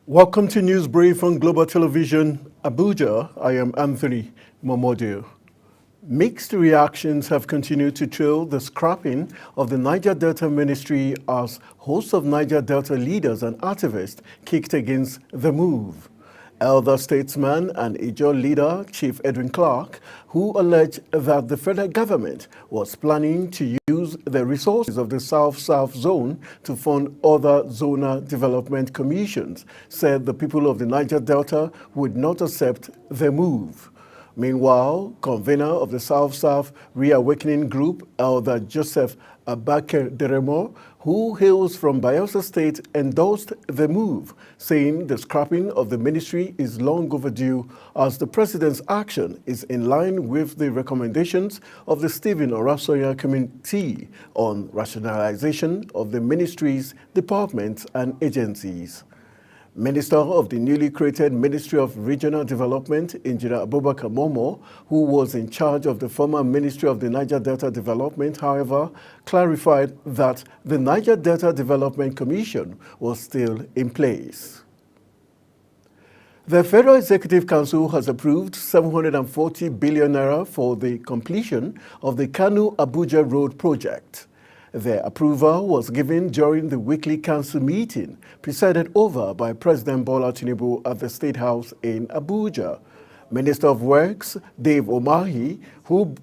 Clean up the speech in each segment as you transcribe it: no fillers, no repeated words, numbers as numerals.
Welcome to News Brief on Global Television, Abuja. I am Anthony Momodio. Mixed reactions have continued to trail the scrapping of the Niger Delta Ministry as hosts of Niger Delta leaders and activists kicked against the move. Elder statesman and Ijaw leader Chief Edwin Clark, who alleged that the federal government was planning to use the resources of the South-South zone to fund other zonal development commissions, said the people of the Niger Delta would not accept the move. Meanwhile, convener of the South-South Reawakening Group, Elder Joseph Abake Deremo, who hails from Bayelsa State, endorsed the move, saying the scrapping of the ministry is long overdue as the president's action is in line with the recommendations of the Stephen Orasoya Committee on rationalization of the ministries, departments, and agencies. Minister of the newly created Ministry of Regional Development, Engineer Abubakar Momo, who was in charge of the former Ministry of the Niger Delta Development, however, clarified that the Niger Delta Development Commission was still in place. The Federal Executive Council has approved 740 billion naira for the completion of the Kano-Abuja Road project. The approval was given during the weekly council meeting presided over by President Bola Tinubu at the State House in Abuja. Minister of Works Dave Omahi, who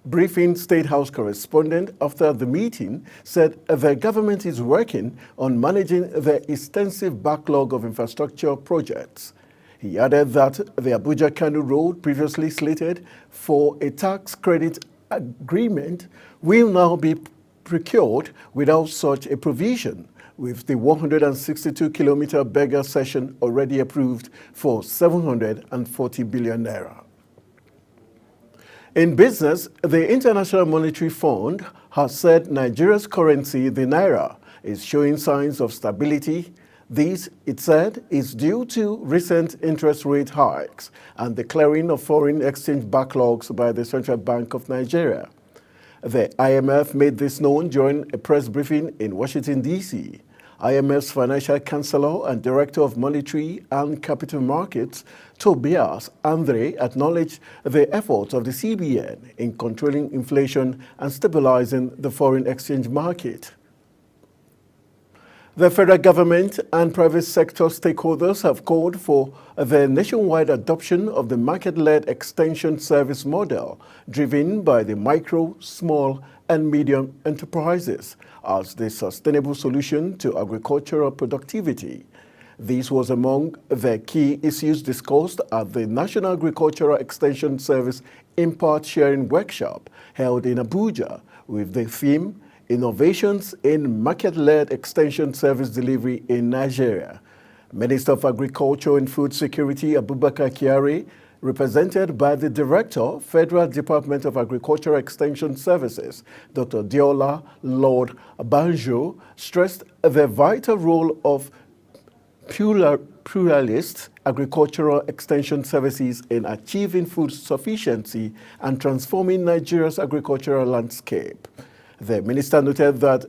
briefing State House correspondent after the meeting, said the government is working on managing the extensive backlog of infrastructure projects. He added that the Abuja-Kano Road, previously slated for a tax credit agreement, will now be procured without such a provision, with the 162-kilometer Berger section already approved for 740 billion naira. In business, the International Monetary Fund has said Nigeria's currency, the naira, is showing signs of stability. This, it said, is due to recent interest rate hikes and the clearing of foreign exchange backlogs by the Central Bank of Nigeria. The IMF made this known during a press briefing in Washington, D.C. IMF's financial counselor and director of monetary and capital markets, Tobias Andre, acknowledged the efforts of the CBN in controlling inflation and stabilizing the foreign exchange market. The federal government and private sector stakeholders have called for the nationwide adoption of the market-led extension service model driven by the micro, small, and medium enterprises as the sustainable solution to agricultural productivity. This was among the key issues discussed at the National Agricultural Extension Service Impact Sharing Workshop held in Abuja with the theme Innovations in Market-Led Extension Service Delivery in Nigeria. Minister of Agriculture and Food Security Abubakar Kyari, represented by the Director, Federal Department of Agricultural Extension Services, Dr. Diola Lord Banjo, stressed the vital role of pluralist agricultural extension services in achieving food sufficiency and transforming Nigeria's agricultural landscape. The minister noted that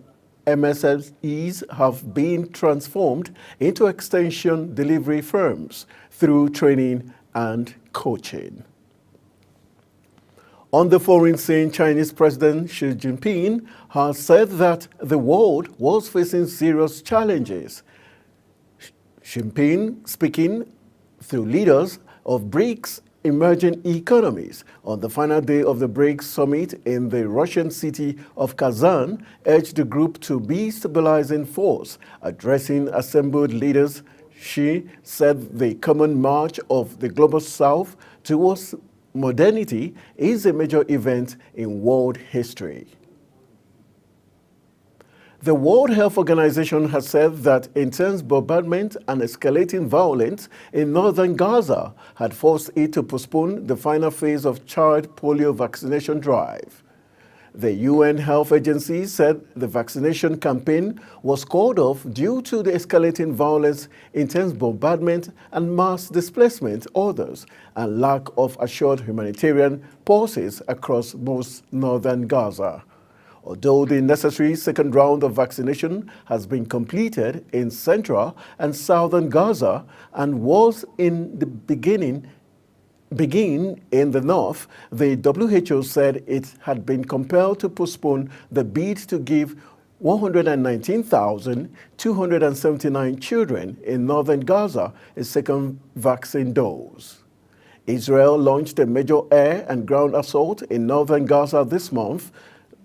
MSMEs have been transformed into extension delivery firms through training and coaching. On the foreign scene, Chinese President Xi Jinping has said that the world was facing serious challenges. Xi Jinping, speaking through leaders of BRICS emerging economies on the final day of the BRICS summit in the Russian city of Kazan, urged the group to be stabilizing force. Addressing assembled leaders, Xi said the common march of the global south towards modernity is a major event in world history. The World Health Organization has said that intense bombardment and escalating violence in northern Gaza had forced it to postpone the final phase of child polio vaccination drive. The UN Health Agency said the vaccination campaign was called off due to the escalating violence, intense bombardment, and mass displacement orders, and lack of assured humanitarian pauses across most northern Gaza. Although the necessary second round of vaccination has been completed in central and southern Gaza and was in the begin in the north, the WHO said it had been compelled to postpone the bid to give 119,279 children in northern Gaza a second vaccine dose. Israel launched a major air and ground assault in northern Gaza this month,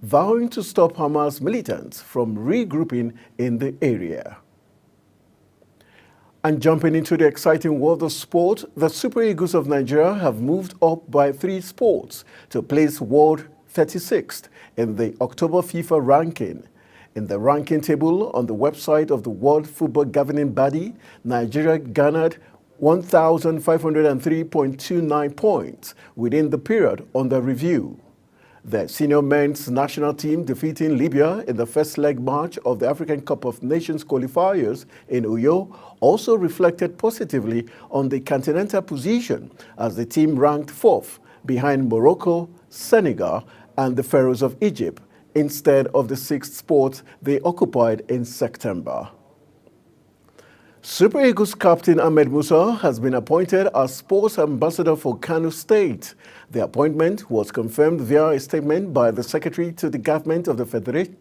vowing to stop Hamas militants from regrouping in the area. And jumping into the exciting world of sport, the Super Eagles of Nigeria have moved up by 3 spots to place world 36th in the October FIFA ranking. In the ranking table on the website of the World Football Governing Body, Nigeria garnered 1,503.29 points within the period under review. The senior men's national team defeating Libya in the first leg match of the African Cup of Nations qualifiers in Uyo also reflected positively on the continental position as the team ranked 4th behind Morocco, Senegal, and the Pharaohs of Egypt instead of the 6th spot they occupied in September. Super Eagles captain Ahmed Musa has been appointed as sports ambassador for Kano State. The appointment was confirmed via a statement by the secretary to the government of the Federation,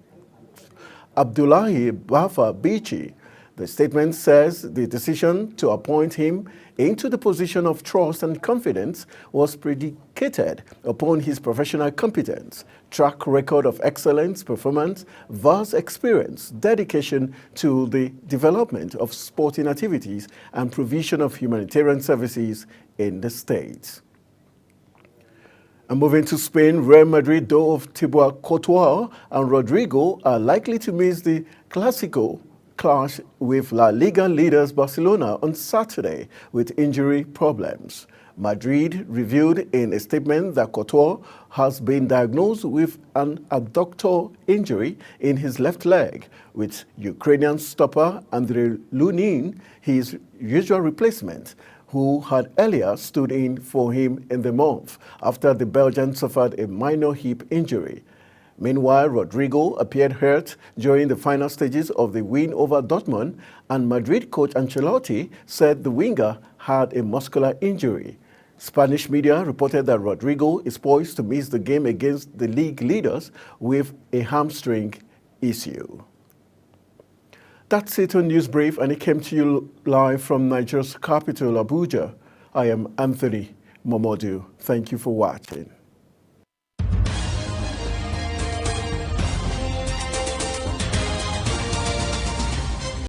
Abdullahi Bafa Bichi. The statement says the decision to appoint him into the position of trust and confidence was predicated upon his professional competence, track record of excellence, performance, vast experience, dedication to the development of sporting activities, and provision of humanitarian services in the state. And moving to Spain, Real Madrid, though of Thibaut Courtois and Rodrigo, are likely to miss the Clásico clash with La Liga leaders Barcelona on Saturday with injury problems. Madrid revealed in a statement that Courtois has been diagnosed with an abductor injury in his left leg, with Ukrainian stopper Andrei Lunin, his usual replacement, who had earlier stood in for him in the month after the Belgian suffered a minor hip injury. Meanwhile, Rodrigo appeared hurt during the final stages of the win over Dortmund, and Madrid coach Ancelotti said the winger had a muscular injury. Spanish media reported that Rodrigo is poised to miss the game against the league leaders with a hamstring issue. That's it on Newsbrief, and it came to you live from Nigeria's capital, Abuja. I am Anthony Momodu. Thank you for watching.